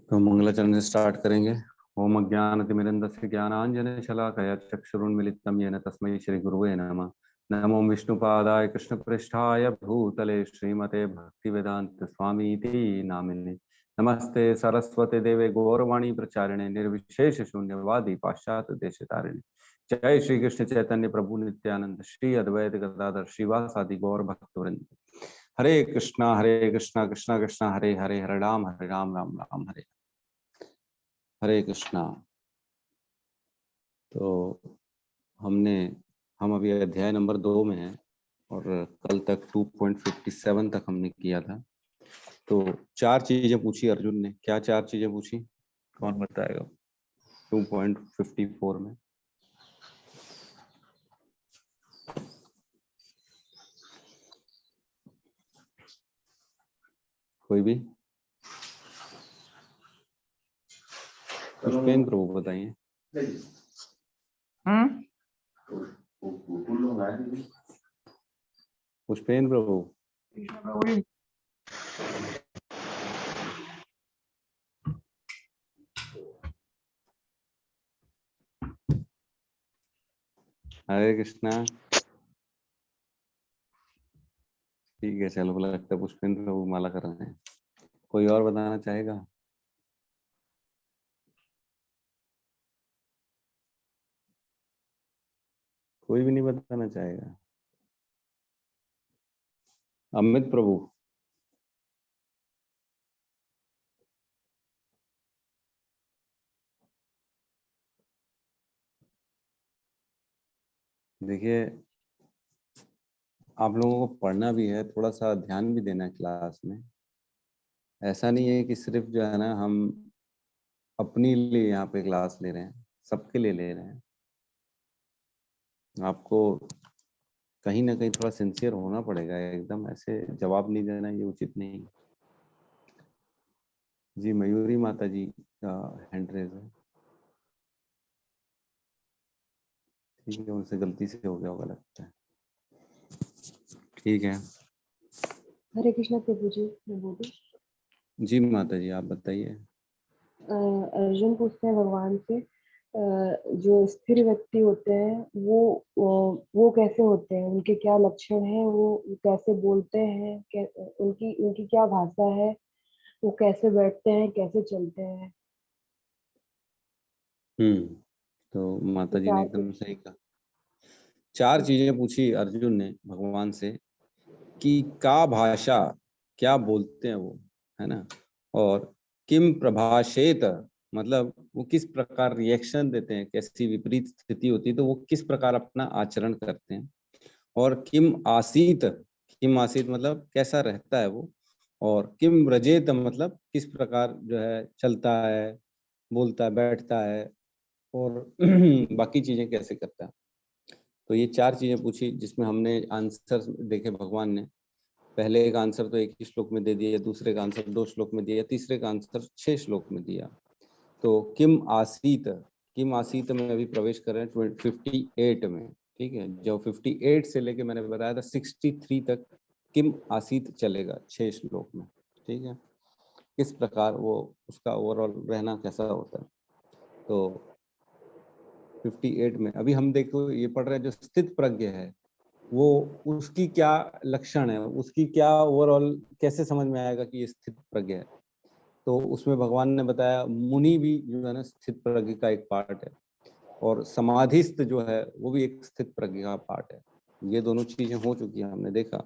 तो मंगलाचरण से स्टार्ट करेंगे। ओम अज्ञानतिमिरन्धस्य ज्ञानाञ्जने शलाकया चक्षुरुन्मिलितं येन तस्मै श्री गुरुवे नमः। नमो विष्णुपादाय कृष्णपृष्ठाय भूतले श्रीमते भक्तिवेदांत स्वामीति नामिने। नमस्ते सरस्वती देवे गौरवाणी प्रचारिणे निर्विशेष शून्यवादी पाश्चात्य देशतारिणे। जय श्री कृष्ण चैतन्य प्रभु नित्यानंद श्री अद्वैत गदाधर श्रीवासादि गौर भक्तवृंद। हरे कृष्णा कृष्णा कृष्णा हरे हरे, हरे राम राम राम हरे हरे कृष्णा। तो हम अभी अध्याय नंबर 2 में हैं और कल तक 2.57 तक हमने किया था। तो 4 चीजें पूछी अर्जुन ने। क्या 4 चीजें पूछी, कौन बताएगा? 2.54 में कोई भी? पुष्पेंद्र प्रभु बताइए। पुष्पेंद्र प्रभु। हरे कृष्णा। ठीक है, चलो, बोला लगता है पुष्पेंद्र प्रभु माला कर रहे हैं। कोई और बताना चाहेगा? कोई भी नहीं बताना चाहेगा? अमित प्रभु। देखिए, आप लोगों को पढ़ना भी है, थोड़ा सा ध्यान भी देना है क्लास में। ऐसा नहीं है कि सिर्फ जो है ना हम अपने लिए यहाँ पे क्लास ले रहे हैं, सबके लिए ले रहे हैं। आपको कहीं ना कहीं थोड़ा सिंसियर होना पड़ेगा, एकदम ऐसे जवाब नहीं देना, ये उचित नहीं। जी, मयूरी माता जी का हैंड रेज है। ठीक है, उनसे गलती से हो गया होगा लगता है। ठीक है। हरे कृष्णा प्रभु जी, मैं बोलूं? जी माता जी, आप बताइए। अर्जुन पूछते हैं भगवान से, जो स्थिर व्यक्ति होते हैं वो कैसे होते हैं, उनके क्या लक्षण हैं, वो कैसे बोलते हैं, उनकी उनकी क्या भाषा है, वो कैसे बैठते हैं, कैसे चलते हैं। तो माता जी ने चार एकदम सही कहा। 4 चीजें पूछी अर्जुन ने भगवान से कि का भाषा, क्या बोलते हैं वो, है ना, और किम प्रभाषेत, मतलब वो किस प्रकार रिएक्शन देते हैं, कैसी विपरीत स्थिति होती है तो वो किस प्रकार अपना आचरण करते हैं, और किम आसीत मतलब कैसा रहता है वो, और किम रजेत मतलब किस प्रकार जो है चलता है, बोलता है, बैठता है, और बाकी चीजें कैसे करता है। तो ये 4 चीजें पूछी जिसमें हमने आंसर देखे भगवान ने। पहले एक आंसर तो 1 ही श्लोक में दे दिया, दूसरे का आंसर 2 श्लोक में दिया, तीसरे का आंसर 6 श्लोक में दिया। तो किम आसीत में अभी प्रवेश कर रहे हैं 58 में। ठीक है, जो 58 से लेके मैंने बताया था 63 तक किम आसीत चलेगा 6 श्लोक में। ठीक है, किस प्रकार वो उसका ओवरऑल रहना कैसा होता है। तो 58 में अभी हम देखो ये पढ़ रहे हैं, जो स्थित प्रज्ञ है वो उसकी क्या लक्षण है, उसकी क्या ओवरऑल कैसे समझ में आएगा कि ये स्थित प्रज्ञ है। तो उसमें भगवान ने बताया मुनि भी जो है ना स्थित प्रज्ञ का एक पार्ट है, और समाधिस्थ जो है वो भी एक स्थित प्रज्ञ का पार्ट है। ये दोनों चीजें हो चुकी है, हमने देखा।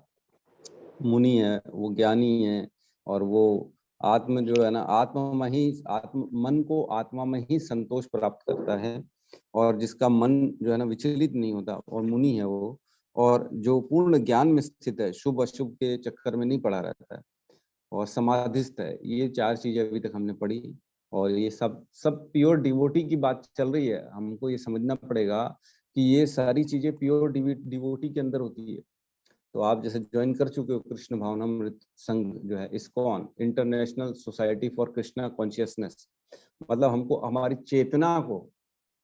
मुनि है वो ज्ञानी है, और वो आत्म जो है ना आत्म मन को आत्मा में ही संतोष प्राप्त करता है, और जिसका मन जो है ना विचलित नहीं होता, और मुनि है वो, और जो पूर्ण ज्ञान में स्थित है, शुभ अशुभ के चक्कर में नहीं पड़ा रहता है, और समाधिस्थ है। ये 4 चीजें अभी तक हमने पढ़ी, और ये सब सब प्योर डिवोटी की बात चल रही है। हमको ये समझना पड़ेगा कि ये सारी चीजें प्योर डिवोटी के अंदर होती है। तो आप जैसे ज्वाइन कर चुके हो कृष्ण भावनामृत संघ जो है ISKCON, international society for Krishna consciousness, मतलब हमको हमारी चेतना को,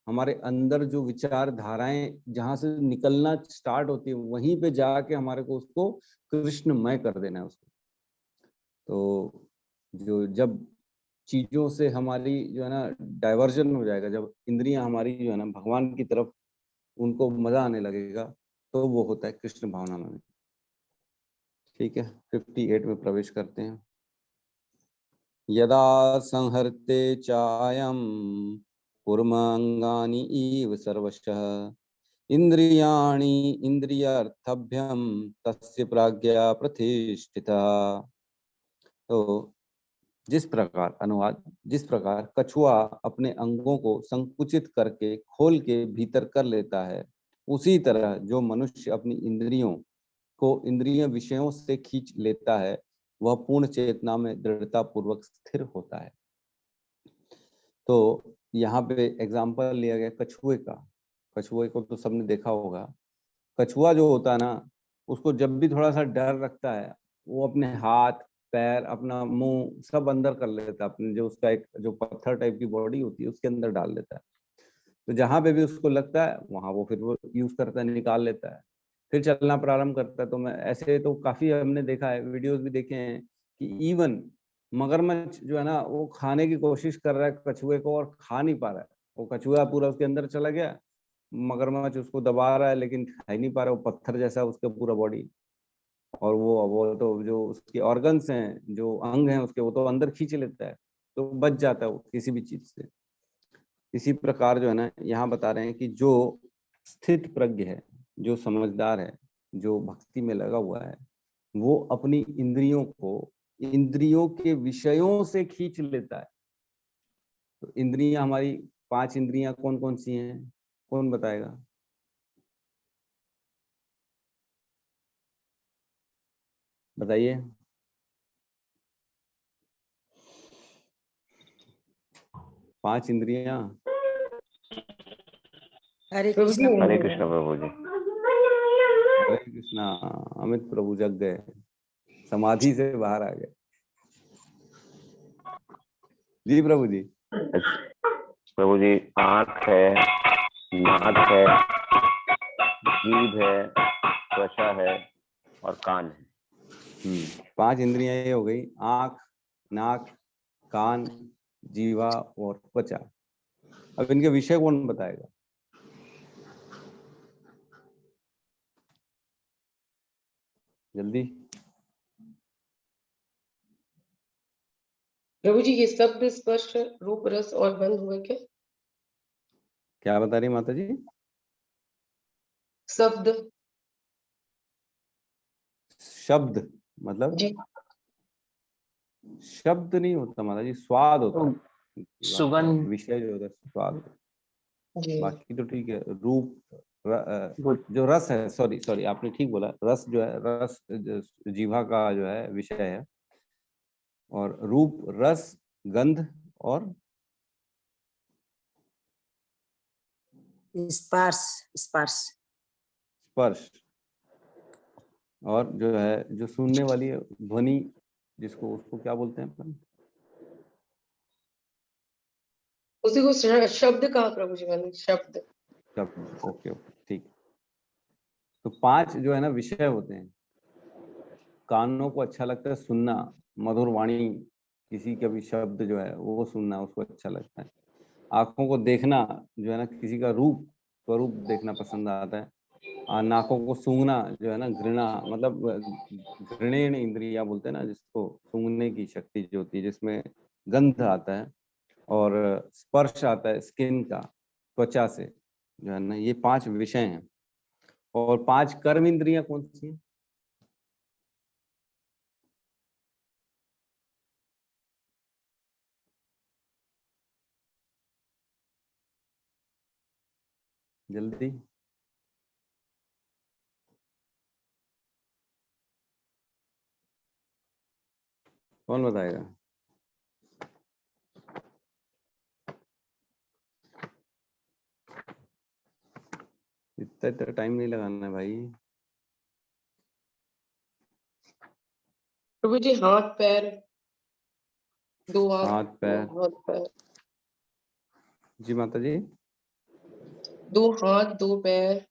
हमारे अंदर जो विचारधाराएं जहां से निकलना स्टार्ट होती है वहीं पे जाके हमारे को उसको कृष्णमय कर देना है उसको। तो जो जब चीजों से हमारी जो है ना डाइवर्जन हो जाएगा, जब इंद्रियां हमारी जो है ना भगवान की तरफ उनको मजा आने लगेगा, तो वो होता है कृष्ण भावना में। ठीक है, 58 में प्रवेश करते हैं। यदा संहर्ते चायम कुर्मांगानि इव सर्वशः इंद्रियाणि इंद्रियार्थभ्यम तस्य प्राज्ञा प्रतिष्ठिता। तो जिस प्रकार, अनुवाद, जिस प्रकार कछुआ अपने अंगों को संकुचित करके खोल के भीतर कर लेता है, उसी तरह जो मनुष्य अपनी इंद्रियों को इंद्रिय विषयों से खींच लेता है, वह पूर्ण चेतना में दृढ़ता पूर्वक स्थिर होता है। तो यहाँ पे एग्जाम्पल लिया गया कछुए का। कछुए को तो सबने देखा होगा। कछुआ जो होता है ना, उसको जब भी थोड़ा सा डर लगता है, वो अपने हाथ पैर अपना मुंह सब अंदर कर लेता है, अपने जो उसका एक जो पत्थर टाइप की बॉडी होती है उसके अंदर डाल लेता है। तो जहां पे भी उसको लगता है वहां वो फिर वो यूज करता है, निकाल लेता है, फिर चलना प्रारंभ करता है। तो मैं ऐसे तो काफी हमने देखा है, वीडियोस भी देखे हैं कि इवन मगरमच्छ जो है ना वो खाने की कोशिश कर रहा है कछुए को और खा नहीं पा रहा है। वो कछुआ पूरा उसके अंदर चला गया, मगरमच्छ उसको दबा रहा है लेकिन खा ही नहीं पा रहा, वो पत्थर जैसा उसका पूरा बॉडी। और वो तो जो उसके ऑर्गन्स हैं, जो अंग हैं उसके, वो तो अंदर खींच लेता है, तो बच जाता है वो किसी भी चीज से। इसी प्रकार जो है ना यहाँ बता रहे हैं कि जो स्थित प्रज्ञ है, जो समझदार है, जो भक्ति में लगा हुआ है, वो अपनी इंद्रियों को इंद्रियों के विषयों से खींच लेता है। तो इंद्रियां हमारी 5 इंद्रियां कौन कौन सी हैं, कौन बताएगा? बताइए। 5 इंद्रियां। हरे प्रभु जी कृष्ण हरे कृष्ण प्रभु जी। हरे कृष्णा। अमित प्रभु जग गए, समाधि से बाहर आ गए। जी प्रभु जी। प्रभु जी, आंख है, नाक है, जीभ है, त्वचा है और कान है। 5 इंद्रियां ये हो गई, आंख, नाक, कान, जीवा और त्वचा। अब इनके विषय कौन बताएगा? जल्दी। प्रभु जी ये शब्द स्पर्श रूप रस और गंध हुए क्या? क्या बता रही माता जी? शब्द। शब्द मतलब जी शब्द नहीं होता माता जी, स्वाद होता है। सुगंध। विषय जो होता है स्वाद। जी बाकी तो ठीक है। रूप जो रस है, सॉरी सॉरी आपने ठीक बोला, रस जो है, रस जीवा का जो है विषय है। और रूप, रस, गंध और स्पर्श स्पर्श स्पर्श। और जो है जो सुनने वाली है, ध्वनि, जिसको उसको क्या बोलते हैं अपन? उसी को शब्द कहा प्रभु जी मैंने, शब्द। शब्द। ओके ओके ठीक। तो 5 जो है ना विषय होते हैं। कानों को अच्छा लगता है सुनना, मधुर वाणी, किसी का भी शब्द जो है वो सुनना उसको अच्छा लगता है। आंखों को देखना जो है ना, किसी का रूप स्वरूप देखना पसंद आता है। और नाकों को सूंघना जो है ना, घृणा मतलब घृणेन इंद्रिया बोलते हैं ना जिसको, सूंघने की शक्ति जो होती है जिसमें गंध आता है। और स्पर्श आता है स्किन का, त्वचा से जो है ना। ये 5 विषय हैं। और 5 कर्म इंद्रियां कौन सी हैं? जल्दी। कौन बताएगा? इतना इतना टाइम नहीं लगाना है भाई। प्रभु जी हाथ पैर, दो हाथ, हाथ पैर। हाथ पैर, जी माता जी। दो हाथ दो पैर,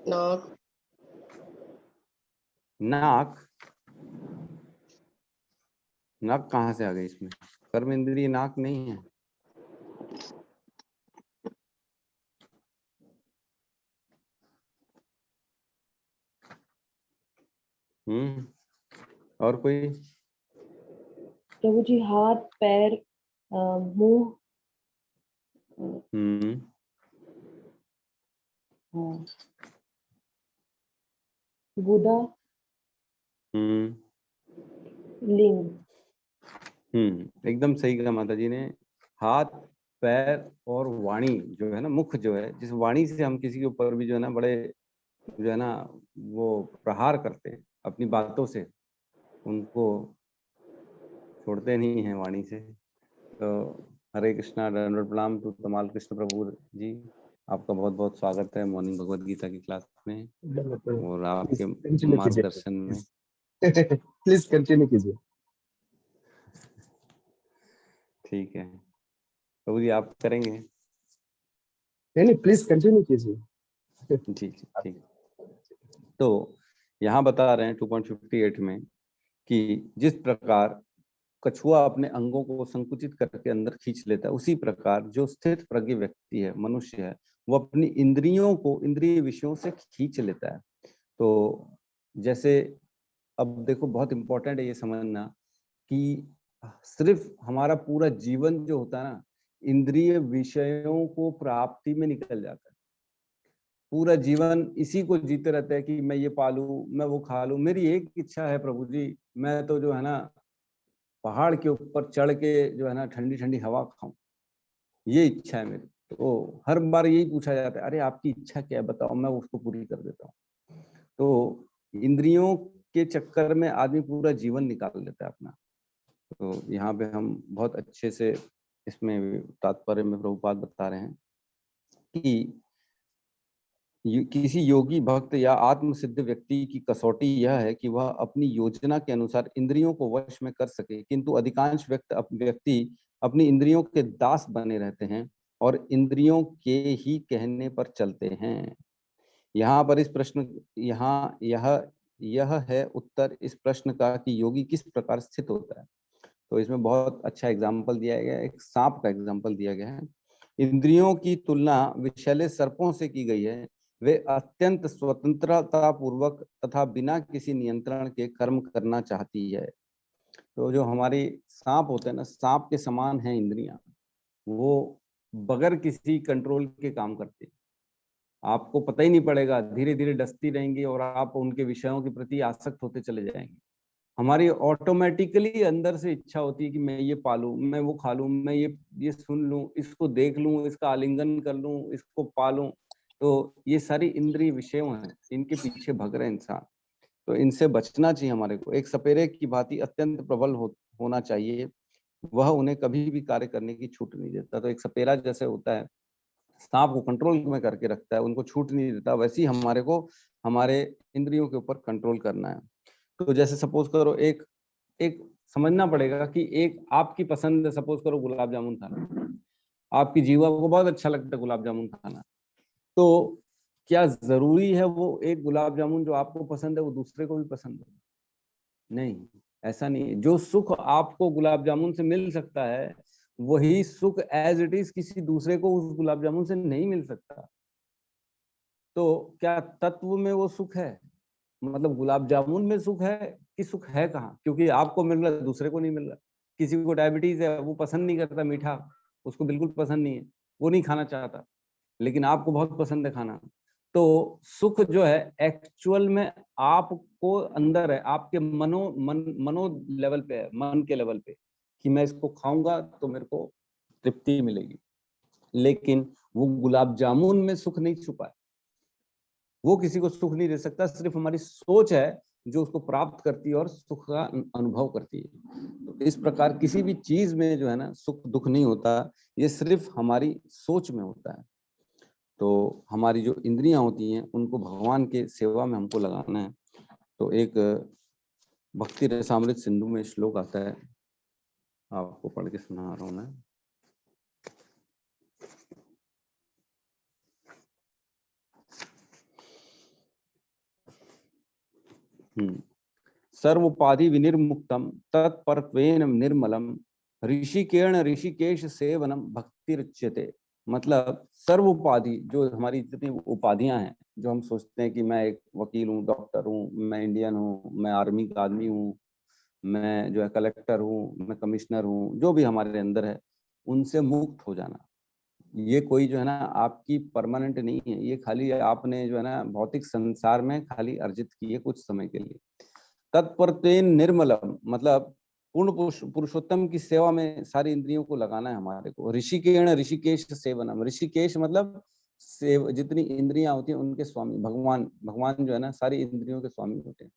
नाक। नाक। नाक कहाँ से आ गई इसमें? कर्म इंद्रिय नाक नहीं है। और कोई? प्रभु जी, हाथ, पैर, मुंह, गुदा, लिंग। एकदम सही कहा माता जी ने। हाथ, पैर और वाणी जो है ना, मुख जो है, जिस वाणी से हम किसी के ऊपर भी जो है ना बड़े जो है ना वो प्रहार करते हैं अपनी बातों से, उनको छोड़ते नहीं हैं वाणी से। तो हरे कृष्णा, दंडवत प्रणाम टू तमाल कृष्ण प्रभु जी। आपका बहुत बहुत स्वागत है मॉर्निंग भगवत गीता की क्लास में और आपके मार्गदर्शन में। प्लीज कंटिन्यू कीजिए। ठीक है प्रभु जी, आप करेंगे? नहीं, प्लीज कंटिन्यू कीजिए। ठीक है। तो यहाँ बता रहे हैं 2.58 में कि जिस प्रकार कछुआ अपने अंगों को संकुचित करके अंदर खींच लेता है, उसी प्रकार जो स्थित प्रज्ञ व्यक्ति है, मनुष्य है, वो अपनी इंद्रियों को इंद्रिय विषयों से खींच लेता है। तो जैसे अब देखो, बहुत इंपॉर्टेंट है ये समझना कि सिर्फ हमारा पूरा जीवन जो होता है ना, इंद्रिय विषयों को प्राप्ति में निकल जाता है। पूरा जीवन इसी को जीते रहते हैं कि मैं ये पालूं, मैं वो खा लूं। मेरी एक इच्छा है प्रभु जी, मैं तो जो है ना पहाड़ के ऊपर चढ़ के जो है ना ठंडी ठंडी हवा खाऊं, ये इच्छा है मेरी। तो हर बार यही पूछा जाता है, अरे आपकी इच्छा क्या है बताओ, मैं उसको पूरी कर देता हूँ। तो इंद्रियों के चक्कर में आदमी पूरा जीवन निकाल लेता है अपना। तो यहाँ पे हम बहुत अच्छे से इसमें तात्पर्य में प्रभुपाद बता रहे हैं कि किसी योगी भक्त या आत्म सिद्ध व्यक्ति की कसौटी यह है कि वह अपनी योजना के अनुसार इंद्रियों को वश में कर सके, किंतु अधिकांश व्यक्ति अपनी इंद्रियों के दास बने रहते हैं और इंद्रियों के ही कहने पर चलते हैं। यहाँ पर इस प्रश्न यहाँ यह है उत्तर इस प्रश्न का कि योगी किस प्रकार स्थित होता है। तो इसमें बहुत अच्छा एग्जाम्पल दिया गया है, एक सांप का एग्जाम्पल दिया गया है। इंद्रियों की तुलना विषैले सर्पों से की गई है। वे अत्यंत स्वतंत्रता पूर्वक तथा बिना किसी नियंत्रण के कर्म करना चाहती है। तो जो हमारी सांप होते हैं ना, सांप के समान है इंद्रियां, वो बगैर किसी कंट्रोल के काम करती है। आपको पता ही नहीं पड़ेगा, धीरे धीरे डसती रहेंगी और आप उनके विषयों के प्रति आसक्त होते चले जाएंगे। हमारी ऑटोमेटिकली अंदर से इच्छा होती है कि मैं ये पालूं, मैं वो खा लूं, मैं ये सुन लूं, इसको देख लूं, इसका आलिंगन कर लूं, इसको पालूं। तो ये सारी इंद्रिय विषय हैं, इनके पीछे भग रहे इंसान। तो इनसे बचना चाहिए हमारे को। एक सपेरे की भांति अत्यंत प्रबल होना चाहिए, वह उन्हें कभी भी कार्य करने की छूट नहीं देता। तो एक सपेरा जैसे होता है, सांप को कंट्रोल में करके रखता है, उनको छूट नहीं देता, वैसे ही हमारे को हमारे इंद्रियों के ऊपर कंट्रोल करना है। तो जैसे सपोज करो, एक एक समझना पड़ेगा कि एक आपकी पसंद है, सपोज करो गुलाब जामुन खाना, आपकी जीवा को बहुत अच्छा लगता है गुलाब जामुन खाना। तो क्या जरूरी है वो एक गुलाब जामुन जो आपको पसंद है वो दूसरे को भी पसंद है? नहीं, ऐसा नहीं है। जो सुख आपको गुलाब जामुन से मिल सकता है, वही सुख एज इट इज किसी दूसरे को उस गुलाब जामुन से नहीं मिल सकता। तो क्या तत्व में वो सुख है? मतलब गुलाब जामुन में सुख है कि सुख है कहाँ? क्योंकि आपको मिल रहा है, दूसरे को नहीं मिल रहा। किसी को डायबिटीज है, वो पसंद नहीं करता मीठा, उसको बिल्कुल पसंद नहीं है, वो नहीं खाना चाहता, लेकिन आपको बहुत पसंद है खाना। तो सुख जो है एक्चुअल में आपको अंदर है, आपके मनो लेवल पे है, मन के लेवल पे, कि मैं इसको खाऊंगा तो मेरे को तृप्ति मिलेगी। लेकिन वो गुलाब जामुन में सुख नहीं छुपा है, वो किसी को सुख नहीं दे सकता। सिर्फ हमारी सोच है जो उसको प्राप्त करती है और सुख का अनुभव करती है। तो इस प्रकार किसी भी चीज में जो है ना सुख दुख नहीं होता, ये सिर्फ हमारी सोच में होता है। तो हमारी जो इंद्रियां होती हैं उनको भगवान के सेवा में हमको लगाना है। तो एक भक्ति रसामृत सिंधु में श्लोक आता है, आपको पढ़ के सुना रहा हूं मैं। सर्वोपाधि विनिर्मुक्तम तत्परत्वेन निर्मलम ऋषिकेण ऋषिकेश सेवनम भक्तिरुच्यते, मतलब सर्व उपाधि, जो हमारी जितनी उपाधियां हैं, जो हम सोचते हैं कि मैं एक वकील हूँ, डॉक्टर हूँ, मैं इंडियन हूँ, मैं आर्मी का आदमी हूँ, मैं जो है कलेक्टर हूँ, मैं कमिश्नर हूँ, जो भी हमारे अंदर है, उनसे मुक्त हो जाना। ये कोई जो है ना आपकी परमानेंट नहीं है, ये खाली आपने जो है ना भौतिक संसार में खाली अर्जित की है कुछ समय के लिए। तत्परतेन निर्मलम, मतलब पूर्ण पुरुषोत्तम की सेवा में सारी इंद्रियों को लगाना है हमारे को। ऋषिकेण ऋषिकेश सेवनम, ऋषिकेश मतलब जितनी इंद्रियां होती हैं उनके स्वामी भगवान, भगवान जो है ना सारी इंद्रियों के स्वामी होते हैं।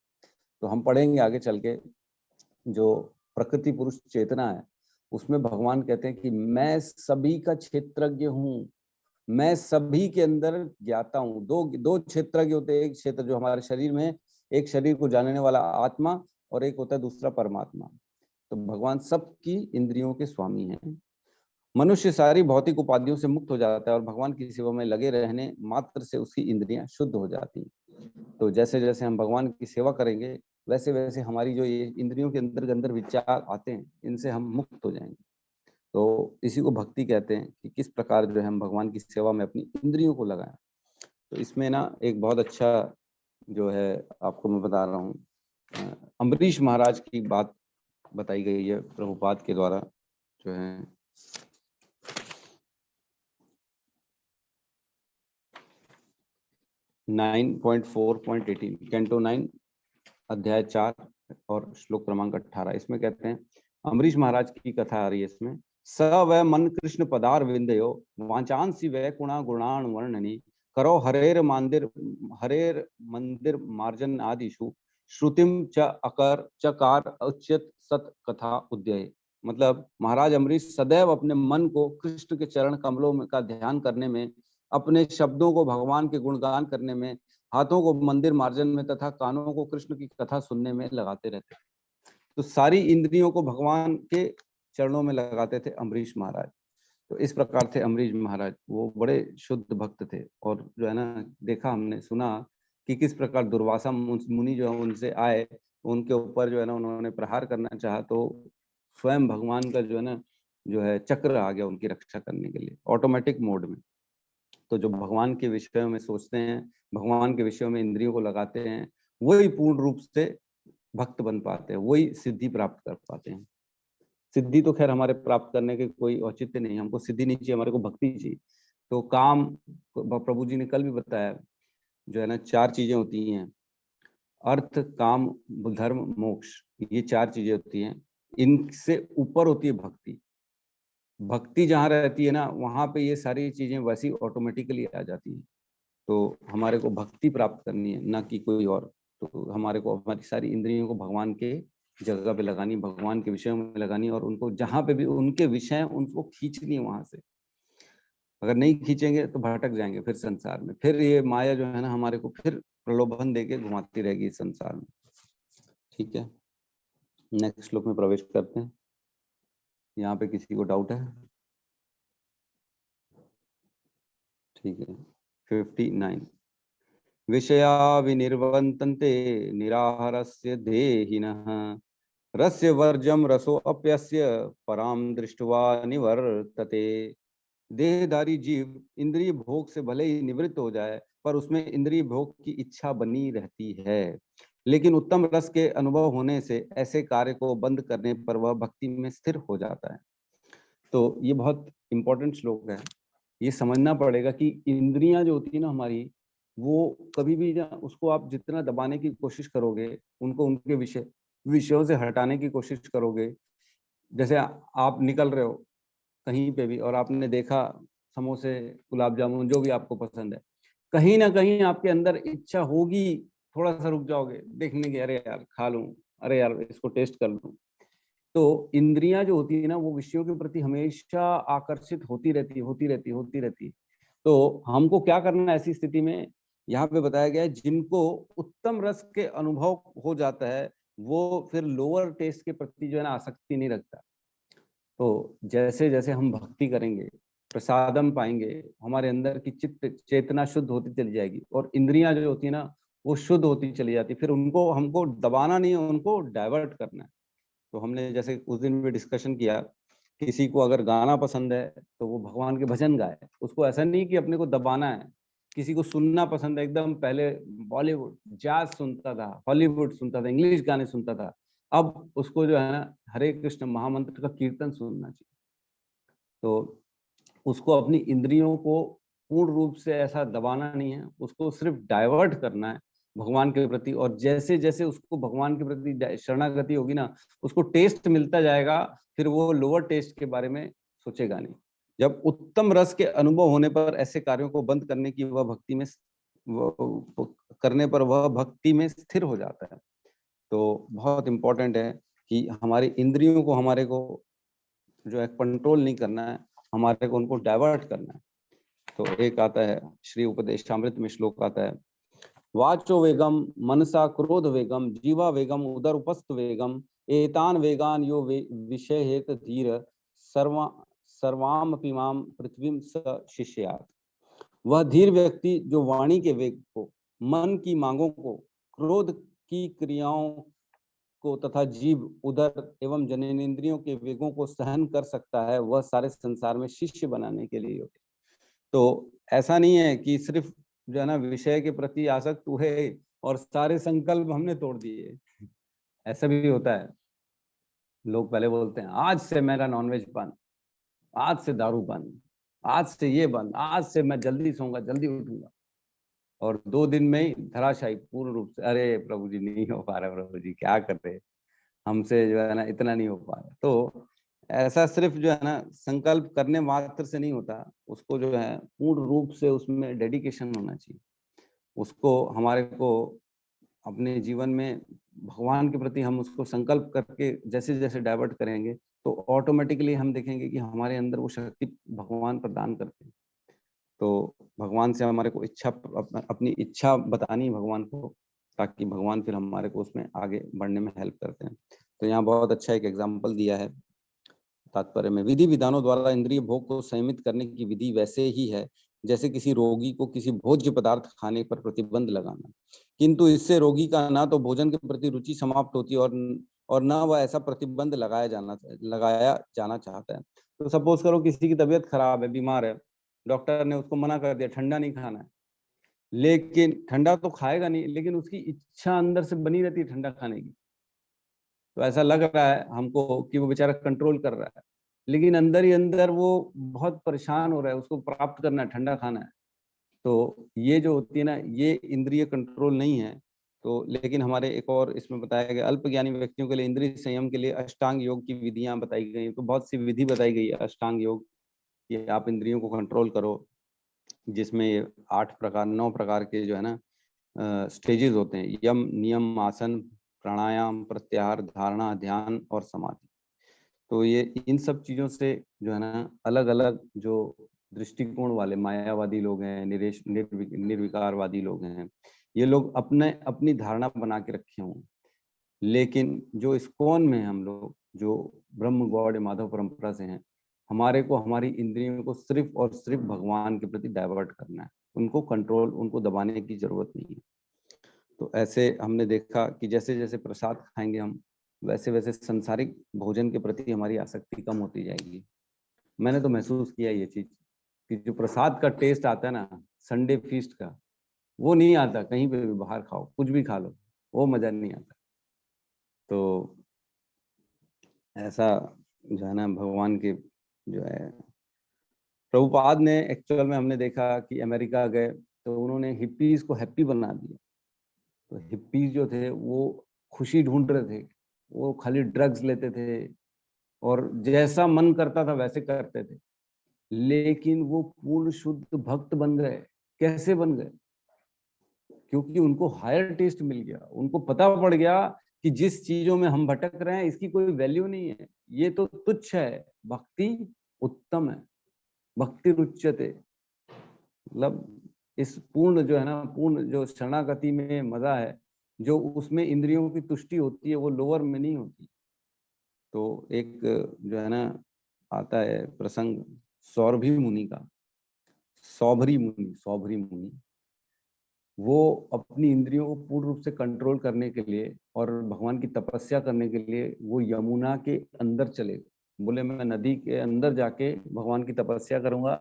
तो हम पढ़ेंगे आगे चल के, जो प्रकृति पुरुष चेतना है उसमें भगवान कहते हैं कि मैं सभी का क्षेत्रज्ञ हूँ, मैं सभी के अंदर ज्ञाता हूँ। दो क्षेत्रज्ञ होते हैं, एक क्षेत्र जो हमारे शरीर में, एक शरीर को जानने वाला आत्मा, और एक होता है दूसरा परमात्मा। तो भगवान सबकी इंद्रियों के स्वामी हैं। मनुष्य सारी भौतिक उपाधियों से मुक्त हो जाता है और भगवान की सेवा में लगे रहने मात्र से उसकी इंद्रियां शुद्ध हो जाती हैं। तो जैसे जैसे हम भगवान की सेवा करेंगे वैसे वैसे हमारी जो ये इंद्रियों के अंदर विचार आते हैं, इनसे हम मुक्त हो जाएंगे। तो इसी को भक्ति कहते हैं कि किस प्रकार जो है हम भगवान की सेवा में अपनी इंद्रियों को लगाएं। तो इसमें ना एक बहुत अच्छा जो है आपको मैं बता रहा हूँ, अम्बरीश महाराज की बात बताई गई है प्रभुपाद के द्वारा, जो है 9.4.18 कैंटो 9 अध्याय 4 और श्लोक क्रमांक 18। इसमें कहते हैं, अम्बरीश महाराज की कथा आ रही है इसमें। स वै मन कृष्ण पदार विंदयो वाचांसी वै कुणा गुणान वर्णनी करो हरेर मंदिर मार्जन आदिशु श्रुतिम च अकर चकार उच्यत सत कथा उद्यय। मतलब महाराज अम्बरीश सदैव अपने मन को कृष्ण के चरण कमलों में का ध्यान करने में, अपने शब्दों को भगवान के गुणगान करने में, हाथों को मंदिर मार्जन में तथा कानों को कृष्ण की कथा सुनने में लगाते रहते। तो सारी इंद्रियों को भगवान के चरणों में लगाते थे अम्बरीश महाराज। तो इस प्रकार थे अम्बरीश महाराज, वो बड़े शुद्ध भक्त थे। और जो है ना देखा हमने सुना कि किस प्रकार दुर्वासा मुनि जो है उनसे आए, उनके ऊपर जो है ना उन्होंने प्रहार करना चाहा, तो स्वयं भगवान का जो है चक्र आ गया उनकी रक्षा करने के लिए ऑटोमेटिक मोड में। तो जो भगवान के विषयों में सोचते हैं, भगवान के विषयों में इंद्रियों को लगाते हैं, वही पूर्ण रूप से भक्त बन पाते हैं, वही सिद्धि प्राप्त कर पाते हैं। सिद्धि तो खैर हमारे प्राप्त करने के कोई औचित्य नहीं, हमको सिद्धि नहीं चाहिए, हमारे को भक्ति चाहिए। तो काम, प्रभु जी ने कल भी बताया, जो है ना 4 चीजें होती हैं, अर्थ काम धर्म मोक्ष, ये 4 चीजें होती हैं। इनसे ऊपर होती है भक्ति। भक्ति जहाँ रहती है ना वहाँ पे ये सारी चीजें वैसी ऑटोमेटिकली आ जाती हैं। तो हमारे को भक्ति प्राप्त करनी है, ना कि कोई और। तो हमारे को हमारी सारी इंद्रियों को भगवान के जगह पे लगानी, भगवान के विषयों में लगानी, और उनको जहाँ पे भी उनके विषय उनको खींचनी है वहां से। अगर नहीं खींचेंगे तो भटक जाएंगे फिर संसार में, फिर ये माया जो है ना हमारे को फिर प्रलोभन देके घुमाती रहेगी इस संसार में। ठीक है, नेक्स्ट श्लोक में प्रवेश करते हैं। यहाँ पे किसी को डाउट है? ठीक है, 59। विषया विनिर्वन्तन्ते निराहारस्य देहिनः रस्य वर्जम रसो अप्यस्य पराम दृष्ट्वा निवर्तते। देहधारी जीव इंद्रिय भोग से भले ही निवृत्त हो जाए, पर उसमें इंद्रिय भोग की इच्छा बनी रहती है। लेकिन उत्तम रस के अनुभव होने से ऐसे कार्य को बंद करने पर वह भक्ति में स्थिर हो जाता है। तो ये बहुत इंपॉर्टेंट श्लोक है। ये समझना पड़ेगा कि इंद्रियां जो होती है ना हमारी, वो कभी भी उसको आप जितना दबाने की कोशिश करोगे, उनको उनके विषयों से हटाने की कोशिश करोगे। जैसे आप निकल रहे हो कहीं पे भी और आपने देखा समोसे, गुलाब जामुन, जो भी आपको पसंद है, कहीं ना कहीं आपके अंदर इच्छा होगी, थोड़ा सा रुक जाओगे देखने की, अरे यार खा लूं, अरे यार इसको टेस्ट कर लूं। तो इंद्रियां जो होती है ना वो विषयों के प्रति हमेशा आकर्षित होती रहती। तो हमको क्या करना है ऐसी स्थिति में? यहाँ पे बताया गया है, जिनको उत्तम रस के अनुभव हो जाता है वो फिर लोअर टेस्ट के प्रति जो है ना आसक्ति नहीं रखता। तो जैसे जैसे हम भक्ति करेंगे, प्रसादम पाएंगे, हमारे अंदर की चित्त चेतना शुद्ध होती चली जाएगी और इंद्रियां जो होती है ना वो शुद्ध होती चली जाती। फिर उनको हमको दबाना नहीं है, उनको डाइवर्ट करना है। तो हमने जैसे उस दिन भी डिस्कशन किया किसी को अगर गाना पसंद है तो वो भगवान के भजन गाए, उसको ऐसा नहीं कि अपने को दबाना है। किसी को सुनना पसंद है, एकदम पहले बॉलीवुड जाज सुनता था, हॉलीवुड सुनता था, इंग्लिश गाने सुनता था, अब उसको जो है ना हरे कृष्ण महामंत्र का कीर्तन सुनना चाहिए। तो उसको अपनी इंद्रियों को पूर्ण रूप से ऐसा दबाना नहीं है, उसको सिर्फ डाइवर्ट करना है भगवान के प्रति। और जैसे जैसे उसको भगवान के प्रति शरणागति होगी ना, उसको टेस्ट मिलता जाएगा, फिर वो लोअर टेस्ट के बारे में सोचेगा नहीं। जब उत्तम रस के अनुभव होने पर ऐसे कार्यों को बंद करने की वह भक्ति में करने पर वह भक्ति में स्थिर हो जाता है। तो बहुत इंपॉर्टेंट है कि हमारी इंद्रियों को हमारे को जो है कंट्रोल नहीं करना है, हमारे को उनको डाइवर्ट करना है। तो एक आता है श्री उपदेशामृत में श्लोक आता है, वाचो वेगम मनसा क्रोध वेगम जीवा वेगम उदर उपस्थ वेगम एतान वेगान यो विषय हेत धीर सर्वाम पिमाम पृथ्वी स शिष्यात्। वह धीर व्यक्ति जो वाणी के वेग को, मन की मांगों को, क्रोध की क्रियाओं को तथा जीव उदर एवं जननेन्द्रियों के वेगों को सहन कर सकता है, वह सारे संसार में शिष्य बनाने के लिए होते। तो ऐसा नहीं है कि सिर्फ जो है ना विषय के प्रति आसक्त हुए और सारे संकल्प हमने तोड़ दिए, ऐसा भी होता है। लोग पहले बोलते हैं आज से मेरा नॉनवेज बंद, आज से दारू बंद, आज से ये बंद, आज से मैं जल्दी सोऊंगा, जल्दी उठूंगा, और 2 दिन में ही धराशायी पूर्ण रूप से। अरे प्रभु जी नहीं हो पा रहा, प्रभु जी क्या कर रहे, हमसे जो है ना इतना नहीं हो पा रहा। तो ऐसा सिर्फ जो है ना संकल्प करने मात्र से नहीं होता, उसको जो है पूर्ण रूप से उसमें डेडिकेशन होना चाहिए। उसको हमारे को अपने जीवन में भगवान के प्रति हम उसको संकल्प करके जैसे जैसे डाइवर्ट करेंगे तो ऑटोमेटिकली हम देखेंगे कि हमारे अंदर वो शक्ति भगवान प्रदान करते हैं। तो भगवान से हमारे को इच्छा, अपनी इच्छा बतानी है भगवान को, ताकि भगवान फिर हमारे को उसमें आगे बढ़ने में हेल्प करते हैं। तो यहाँ बहुत अच्छा एक एग्जाम्पल दिया है तात्पर्य में, विधि विधानों द्वारा इंद्रिय भोग को संयमित करने की विधि वैसे ही है जैसे किसी रोगी को किसी भोज्य पदार्थ खाने पर प्रतिबंध लगाना, किंतु इससे रोगी का ना तो भोजन के प्रति रुचि समाप्त होती है और ना वह ऐसा प्रतिबंध लगाया जाना चाहता है। तो सपोज करो किसी की तबीयत खराब है, बीमार है, डॉक्टर ने उसको मना कर दिया ठंडा नहीं खाना है, लेकिन ठंडा तो खाएगा नहीं, लेकिन उसकी इच्छा अंदर से बनी रहती है ठंडा खाने की। तो ऐसा लग रहा है हमको कि वो बेचारा कंट्रोल कर रहा है, लेकिन अंदर ही अंदर वो बहुत परेशान हो रहा है, उसको प्राप्त करना है, ठंडा खाना है। तो ये जो होती है ना, ये इंद्रिय कंट्रोल नहीं है। तो लेकिन हमारे एक और इसमें बताया गया, अल्पज्ञानी व्यक्तियों के लिए इंद्रिय संयम के लिए अष्टांग योग की विधियां बताई गई। तो बहुत सी विधि बताई गई है अष्टांग योग कि आप इंद्रियों को कंट्रोल करो, जिसमें 9 प्रकार के जो है ना स्टेजेस होते हैं, यम, नियम, आसन, प्राणायाम, प्रत्याहार, धारणा, ध्यान और समाधि। तो ये इन सब चीजों से जो है ना अलग अलग जो दृष्टिकोण वाले मायावादी लोग हैं, निर्विकारवादी लोग हैं, ये लोग अपनी धारणा बना के रखे हों। लेकिन जो इस्कॉन में हम लोग जो ब्रह्म गौड़ माधव परंपरा से हैं, हमारे को हमारी इंद्रियों को सिर्फ और सिर्फ भगवान के प्रति डाइवर्ट करना है, उनको कंट्रोल, उनको दबाने की जरूरत नहीं है। तो ऐसे हमने देखा कि जैसे जैसे प्रसाद खाएंगे हम, वैसे वैसे संसारिक भोजन के प्रति हमारी आसक्ति कम होती जाएगी। मैंने तो महसूस किया ये चीज कि जो प्रसाद का टेस्ट आता है ना संडे फीस्ट का, वो नहीं आता कहीं पे भी, बाहर खाओ कुछ भी खा लो, वो मजा नहीं आता। तो ऐसा जो है ना भगवान के जो है, प्रभुपाद ने एक्चुअल में हमने देखा कि अमेरिका गए तो उन्होंने हिप्पीज को हैप्पी बना दिया। तो हिप्पीज जो थे वो खुशी ढूंढ रहे थे, वो खाली ड्रग्स लेते थे और जैसा मन करता था वैसे करते थे, लेकिन वो पूर्ण शुद्ध भक्त बन गए। कैसे बन गए? क्योंकि उनको हायर टेस्ट मिल गया, उनको पता पड़ गया कि जिस चीजों में हम भटक रहे हैं इसकी कोई वैल्यू नहीं है, ये तो तुच्छ है, भक्ति उत्तम है, भक्ति रुच्यते। मतलब इस पूर्ण जो है ना, पूर्ण जो शरणागति में मजा है, जो उसमें इंद्रियों की तुष्टि होती है, वो लोअर में नहीं होती। तो एक जो है ना आता है प्रसंग सौरभी मुनि का, सौभरी मुनि, वो अपनी इंद्रियों को पूर्ण रूप से कंट्रोल करने के लिए और भगवान की तपस्या करने के लिए वो यमुना के अंदर चले गए, बोले मैं नदी के अंदर जाके भगवान की तपस्या करूंगा,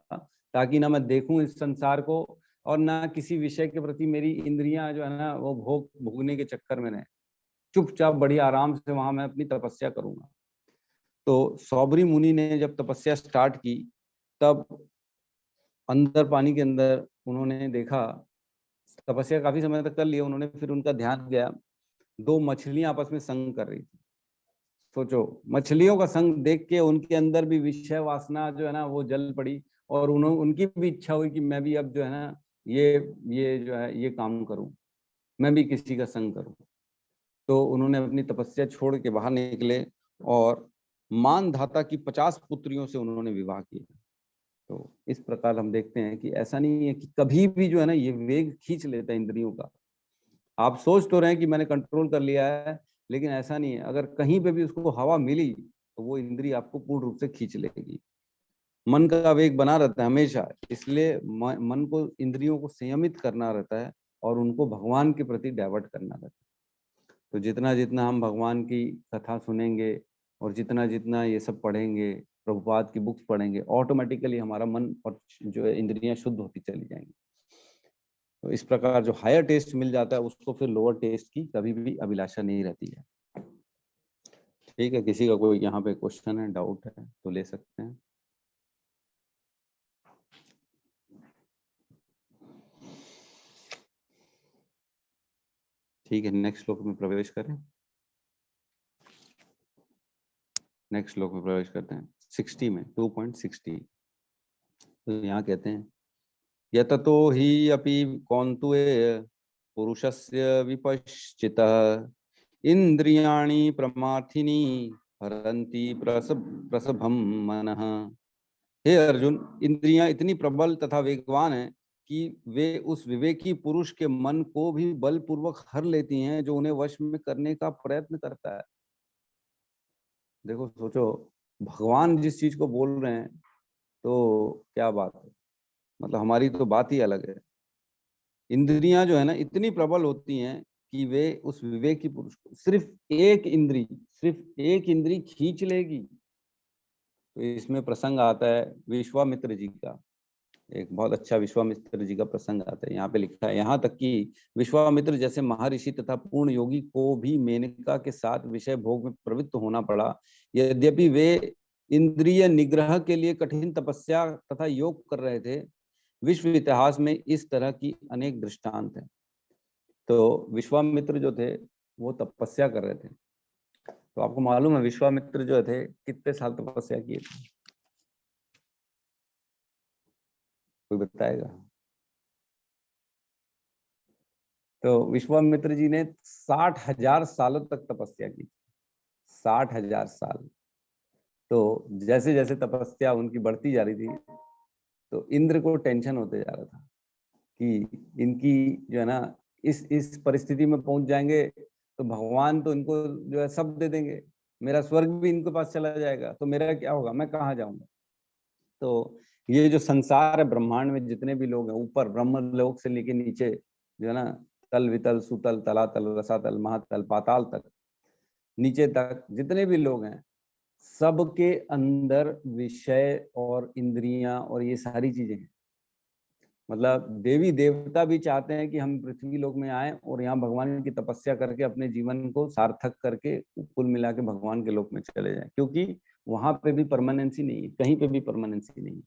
ताकि ना मैं देखूं इस संसार को, और ना किसी विषय के प्रति मेरी इंद्रियां जो है ना वो भोगने के चक्कर में रहे। चुपचाप बड़ी आराम से वहां मैं अपनी तपस्या करूंगा। तो सौबरी मुनि ने जब तपस्या स्टार्ट की, तब अंदर पानी के अंदर उन्होंने देखा, तपस्या काफी समय तक कर लिया उन्होंने, फिर उनका ध्यान गया, 2 मछलियां आपस में संग कर रही थी। सोचो, मछलियों का संग देख के उनके अंदर भी विषय वासना जो है ना वो जल पड़ी, और उनकी भी इच्छा हुई कि मैं भी अब जो है ना ये जो है ये काम करूं, मैं भी किसी का संग करूं। तो उन्होंने अपनी तपस्या छोड़ के बाहर निकले और मानधाता की 50 पुत्रियों से उन्होंने विवाह किया। तो इस प्रकार हम देखते हैं कि ऐसा नहीं है कि कभी भी जो है ना ये वेग खींच लेता है इंद्रियों का। आप सोच तो रहे हैं कि मैंने कंट्रोल कर लिया है, लेकिन ऐसा नहीं है। अगर कहीं पे भी उसको हवा मिली तो वो इंद्रिय आपको पूर्ण रूप से खींच लेगी। मन का वेग बना रहता है हमेशा, इसलिए मन को, इंद्रियों को संयमित करना रहता है और उनको भगवान के प्रति डाइवर्ट करना रहता है। तो जितना जितना हम भगवान की कथा सुनेंगे और जितना जितना ये सब पढ़ेंगे, प्रभुपाद की बुक्स पढ़ेंगे, ऑटोमेटिकली हमारा मन और जो है इंद्रियां शुद्ध होती चली जाएंगी। तो इस प्रकार जो हायर टेस्ट मिल जाता है उसको फिर लोअर टेस्ट की कभी भी अभिलाषा नहीं रहती है। ठीक है, किसी का कोई यहाँ पे क्वेश्चन है, डाउट है तो ले सकते हैं। ठीक है, नेक्स्ट श्लोक में प्रवेश करें। नेक्स्ट श्लोक में प्रवेश करते हैं 60 में, 2.60। तो यहाँ कहते हैं, यततो हि अपि कौन्तेय पुरुषस्य विपश्चितः इंद्रियाणि प्रमाथिनी हरन्ति प्रसभम मनः। हे अर्जुन, इंद्रियां इतनी प्रबल तथा वेगवान हैं कि वे उस विवेकी पुरुष के मन को भी बलपूर्वक हर लेती हैं जो उन्हें वश में करने का प्रयत्न करता है। देखो, सोचो, भगवान जिस चीज को बोल रहे हैं तो क्या बात है, मतलब हमारी तो बात ही अलग है। इंद्रियां जो है ना इतनी प्रबल होती हैं कि वे उस विवेकी पुरुष को सिर्फ एक इंद्री खींच लेगी। तो इसमें प्रसंग आता है विश्वामित्र जी का, एक बहुत अच्छा विश्वामित्र जी का प्रसंग आता है। यहाँ पे लिखा है, यहाँ तक कि विश्वामित्र जैसे महर्षि तथा पूर्ण योगी को भी मेनका के साथ विषय भोग में प्रवृत्त होना पड़ा। यद्यपि वे इंद्रिय निग्रह के लिए कठिन तपस्या तथा योग कर रहे थे। विश्व इतिहास में इस तरह की अनेक दृष्टांत हैं। तो विश्वामित्र जो थे वो तपस्या कर रहे थे। तो आपको मालूम है विश्वामित्र जो थे कितने साल तपस्या किए थे? कोई बताएगा? तो विश्वामित्र जी ने 60,000 सालों तक तपस्या की। 60,000 साल। तो जैसे जैसे तपस्या उनकी बढ़ती जा रही थी तो इंद्र को टेंशन होते जा रहा था कि इनकी जो है ना इस परिस्थिति में पहुंच जाएंगे तो भगवान तो इनको जो है सब दे देंगे, मेरा स्वर्ग भी इनके पास चला जाएगा, तो मेरा क्या होगा, मैं कहाँ जाऊंगा। तो ये जो संसार है, ब्रह्मांड में जितने भी लोग हैं, ऊपर ब्रह्म लोक से लेके नीचे जो है ना, तल वितल सुतल तलातल रसातल महातल पाताल तक, नीचे तक जितने भी लोग हैं, सबके अंदर विषय और इंद्रियां और ये सारी चीजें हैं। मतलब देवी देवता भी चाहते हैं कि हम पृथ्वी लोक में आए और यहाँ भगवान की तपस्या करके अपने जीवन को सार्थक करके कुल मिला के भगवान के लोक में चले जाएं, क्योंकि वहां पे भी परमानेंसी नहीं है, कहीं पे भी परमानेंसी नहीं है।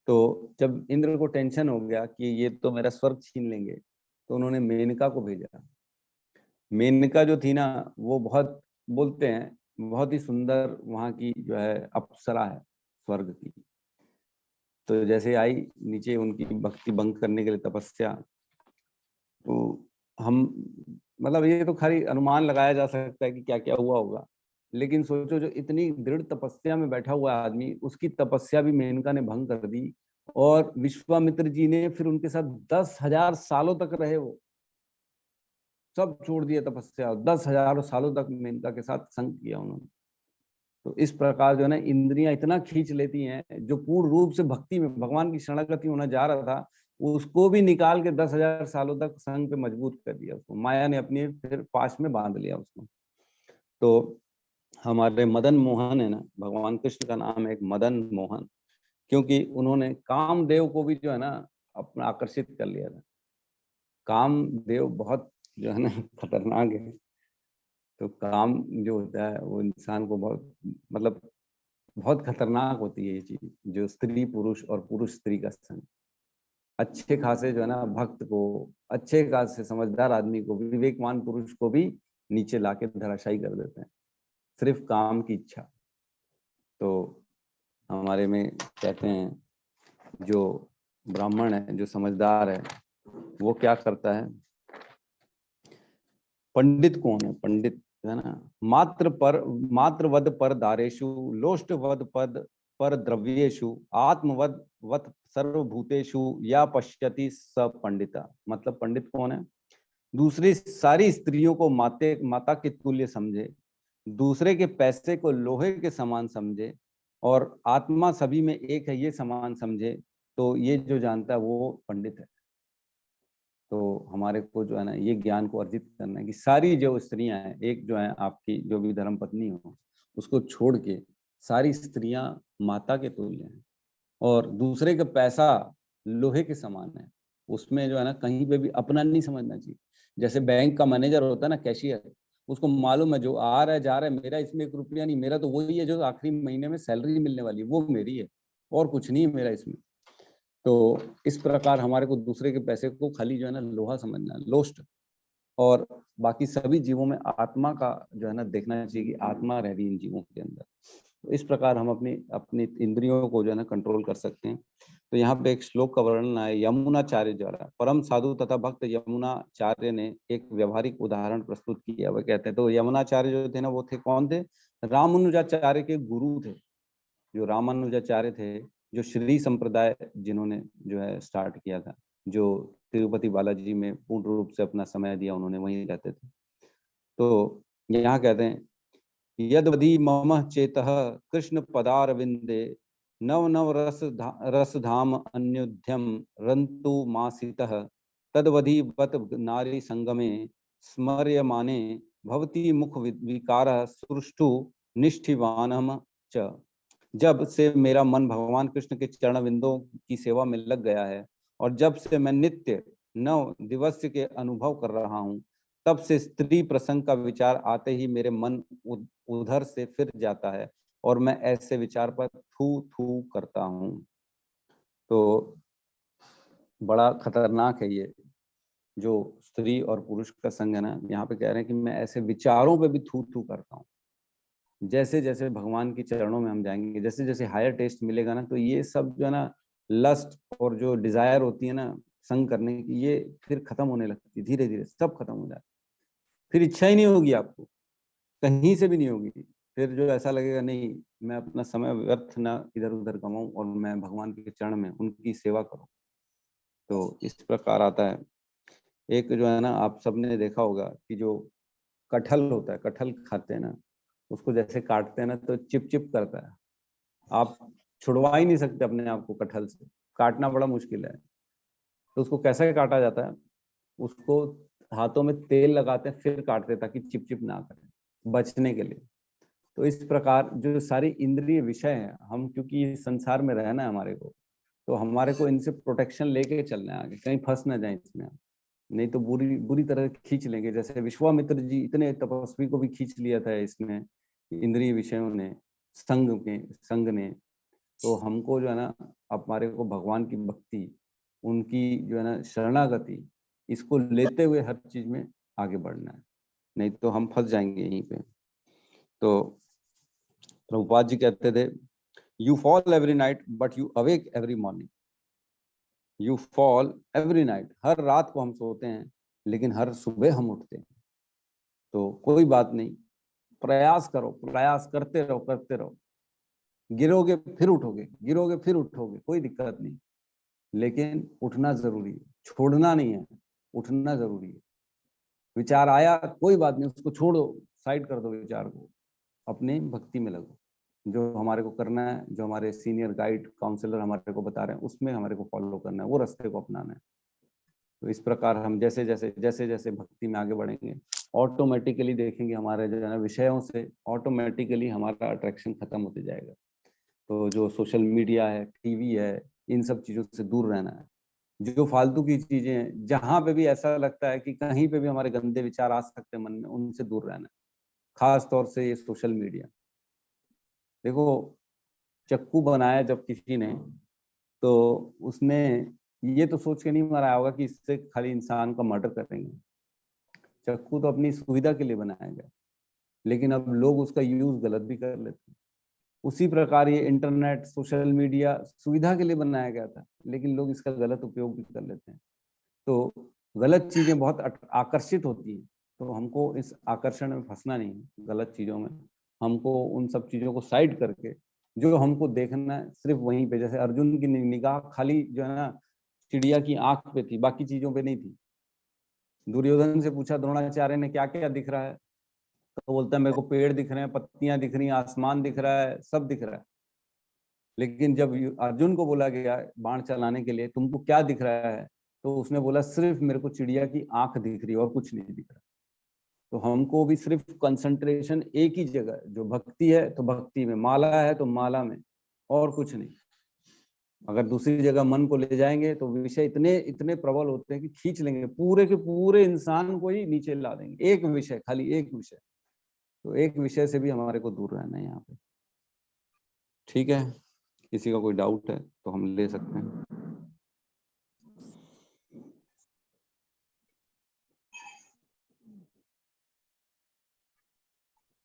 तो जब इंद्र को टेंशन हो गया कि ये तो मेरा स्वर्ग छीन लेंगे, तो उन्होंने मेनका को भेजा। मेनका जो थी ना वो बहुत, बोलते हैं बहुत ही सुंदर वहां की जो है अप्सरा है स्वर्ग की। तो जैसे आई नीचे उनकी भक्ति भंग करने के लिए तपस्या, तो हम मतलब ये तो खाली अनुमान लगाया जा सकता है कि क्या क्या हुआ होगा। लेकिन सोचो, जो इतनी दृढ़ तपस्या में बैठा हुआ आदमी, उसकी तपस्या भी मेनका ने भंग कर दी, और विश्वामित्र जी ने फिर उनके साथ 10,000 सालों तक रहे। वो सब छोड़ दिया तपस्या, 10,000 सालों तक मेनका के साथ संग किया उन्होंने। तो इस प्रकार जो है ना इंद्रियां इतना खींच लेती हैं, जो पूर्ण रूप से भक्ति में भगवान की शरणागति होना जा रहा था, उसको भी निकाल के 10,000 सालों तक संग पे मजबूत कर दिया उसको। माया ने अपनी फिर पास में बांध लिया उसको। तो हमारे मदन मोहन है ना, भगवान कृष्ण का नाम है एक मदन मोहन, क्योंकि उन्होंने कामदेव को भी जो है ना अपना आकर्षित कर लिया था। कामदेव बहुत जो है ना खतरनाक है। तो काम जो होता है वो इंसान को बहुत, मतलब बहुत खतरनाक होती है ये चीज, जो स्त्री पुरुष और पुरुष स्त्री का संग अच्छे खासे जो है ना भक्त को, अच्छे खासे समझदार आदमी को, विवेकवान पुरुष को भी नीचे लाके धराशायी कर देते हैं, सिर्फ काम की इच्छा। तो हमारे में कहते हैं जो ब्राह्मण है, जो समझदार है, वो क्या करता है, पंडित कौन है, पंडित है ना, मात्रवद पर दारेशु, लोष्टवद पद पर द्रव्येशु, आत्मवद वत सर्वभूतेषु या पश्यति स पंडिता। मतलब पंडित कौन है, दूसरी सारी स्त्रियों को माता के तुल्य समझे, दूसरे के पैसे को लोहे के समान समझे, और आत्मा सभी में एक है ये समान समझे, तो ये जो जानता है वो पंडित है। तो हमारे को जो है ना ये ज्ञान को अर्जित करना है कि सारी जो स्त्रियां हैं, एक जो है आपकी जो भी धर्म पत्नी हो, उसको छोड़ के सारी स्त्रियां माता के तुल्य हैं, और दूसरे का पैसा लोहे के समान है। उसमें जो है ना कहीं पे भी अपना नहीं समझना चाहिए। जैसे बैंक का मैनेजर होता है ना, कैशियर, उसको मालूम है जो आ रहा है जा रहा है, मेरा इसमें 1 रुपया नहीं, मेरा तो वही है जो आखिरी महीने में सैलरी मिलने वाली है, वो मेरी है, और कुछ नहीं है मेरा इसमें। तो इस प्रकार हमारे को दूसरे के पैसे को खाली जो है ना लोहा समझना है, लोस्ट, और बाकी सभी जीवों में आत्मा का जो है ना देखना चाहिए कि आत्मा रह रही है इन जीवों के अंदर। तो इस प्रकार हम अपनी अपनी इंद्रियों को जो है ना कंट्रोल कर सकते हैं। तो यहाँ पे एक श्लोक का वर्णन है यमुनाचार्य द्वारा। परम साधु तथा भक्त यमुनाचार्य ने एक व्यवहारिक उदाहरण प्रस्तुत किया। वह कहते हैं, तो यमुनाचार्य जो थे ना वो थे कौन थे, रामानुजाचार्य के गुरु थे। जो रामानुजाचार्य थे, जो श्री संप्रदाय जिन्होंने जो है स्टार्ट किया था, जो तिरुपति बालाजी में पूर्ण रूप से अपना समय दिया, उन्होंने वहीं रहते थे। तो यहाँ कहते हैं यदवधि मम चेतः कृष्ण पदारविंदे नव नव रस धाम अन्युध्यम रंतु मासितः तदवधि वत नारी संगमे स्मर्यमाने भवती मुख विकार सुष्ठु निष्ठिवानम च। जब से मेरा मन भगवान कृष्ण के चरण बिंदों की सेवा में लग गया है, और जब से मैं नित्य 9 दिवस के अनुभव कर रहा हूँ, तब से स्त्री प्रसंग का विचार आते ही मेरे मन उधर से फिर जाता है, और मैं ऐसे विचार पर थू थू करता हूँ। तो बड़ा खतरनाक है ये जो स्त्री और पुरुष का संग है ना। यहाँ पे कह रहे हैं कि मैं ऐसे विचारों पे भी थू थू करता हूँ। जैसे जैसे भगवान के चरणों में हम जाएंगे, जैसे जैसे हायर टेस्ट मिलेगा ना, तो ये सब जो है ना लस्ट और जो डिजायर होती है ना संग करने की, ये फिर खत्म होने लगती है, धीरे धीरे सब खत्म हो जाता है। फिर इच्छा ही नहीं होगी आपको, कहीं से भी नहीं होगी। फिर जो ऐसा लगेगा नहीं, मैं अपना समय व्यर्थ ना इधर उधर गवाऊं, और मैं भगवान के चरण में उनकी सेवा करूं। तो इस प्रकार आता है। एक जो है ना आप सबने देखा होगा कि जो कटहल होता है, कटहल खाते हैं ना, उसको जैसे काटते हैं ना तो चिप चिप करता है। आप छुड़वा ही नहीं सकते अपने आप को कटहल से, काटना बड़ा मुश्किल है। तो उसको कैसे काटा जाता है, उसको हाथों में तेल लगाते हैं फिर काटते हैं, ताकि चिप चिप ना करे, बचने के लिए। तो इस प्रकार जो सारी इंद्रिय विषय है, हम क्योंकि इस संसार में रहना है हमारे को, तो हमारे को इनसे प्रोटेक्शन लेके चलना है आगे, कहीं फंस ना जाए इसमें। नहीं तो बुरी बुरी तरह खींच लेंगे। जैसे विश्वामित्र जी इतने तपस्वी को भी खींच लिया था इसमें, इंद्रिय विषयों ने, संग ने। तो हमको जो है ना हमारे को भगवान की भक्ति, उनकी जो है ना शरणागति, इसको लेते हुए हर चीज में आगे बढ़ना है, नहीं तो हम फंस जाएंगे यहीं पे। तो प्रभुपाद जी कहते थे, you fall every night but you awake every morning. You fall every night, हर रात को हम सोते हैं, लेकिन हर सुबह हम उठते हैं। तो कोई बात नहीं, प्रयास करो, प्रयास करते रहो, करते रहो। गिरोगे फिर उठोगे, गिरोगे फिर उठोगे, कोई दिक्कत नहीं, लेकिन उठना जरूरी है, छोड़ना नहीं है, उठना जरूरी है। विचार आया कोई बात नहीं, उसको छोड़ो, साइड कर दो विचार को, अपने भक्ति में लगो। जो हमारे को करना है, जो हमारे सीनियर गाइड काउंसलर हमारे को बता रहे हैं, उसमें हमारे को फॉलो करना है, वो रास्ते को अपनाना है। तो इस प्रकार हम जैसे जैसे भक्ति में आगे बढ़ेंगे, ऑटोमेटिकली देखेंगे हमारे जो है ना विषयों से ऑटोमेटिकली हमारा अट्रैक्शन खत्म होते जाएगा। तो जो सोशल मीडिया है, टीवी है, इन सब चीजों से दूर रहना है। जो फालतू की चीजें हैं, जहां पे भी ऐसा लगता है कि कहीं पे भी हमारे गंदे विचार आ सकते हैं मन में, उनसे दूर रहना है। खास तौर से ये सोशल मीडिया। देखो, चक्कू बनाया जब किसी ने, तो उसने ये तो सोच के नहीं बनाया होगा कि इससे खाली इंसान का मर्डर करेंगे। चक्कू तो अपनी सुविधा के लिए बनाया गया, लेकिन अब लोग उसका यूज गलत भी कर लेते हैं। उसी प्रकार ये इंटरनेट, सोशल मीडिया सुविधा के लिए बनाया गया था, लेकिन लोग इसका गलत उपयोग भी कर लेते हैं। तो गलत चीजें बहुत आकर्षित होती हैं, तो हमको इस आकर्षण में फंसना नहीं है, गलत चीजों में। हमको उन सब चीजों को साइड करके जो हमको देखना है सिर्फ वहीं पे, जैसे अर्जुन की निगाह खाली जो है ना चिड़िया की आंख पे थी, बाकी चीजों पे नहीं थी। दुर्योधन से पूछा द्रोणाचार्य ने क्या क्या दिख रहा है, तो बोलता है मेरे को पेड़ दिख रहे हैं, पत्तियां दिख रही हैं, आसमान दिख रहा है, सब दिख रहा है। लेकिन जब अर्जुन को बोला गया बाण चलाने के लिए तुमको क्या दिख रहा है, तो उसने बोला सिर्फ मेरे को चिड़िया की आंख दिख रही है और कुछ नहीं दिख रहा। तो हमको भी सिर्फ कंसंट्रेशन एक ही जगह, जो भक्ति है तो भक्ति में, माला है तो माला में, और कुछ नहीं। अगर दूसरी जगह मन को ले जाएंगे तो विषय इतने इतने प्रबल होते हैं कि खींच लेंगे, पूरे के पूरे इंसान को ही नीचे ला देंगे। एक विषय, खाली एक विषय। तो एक विषय से भी हमारे को दूर रहना है यहाँ पे। ठीक है, किसी का कोई डाउट है तो हम ले सकते हैं।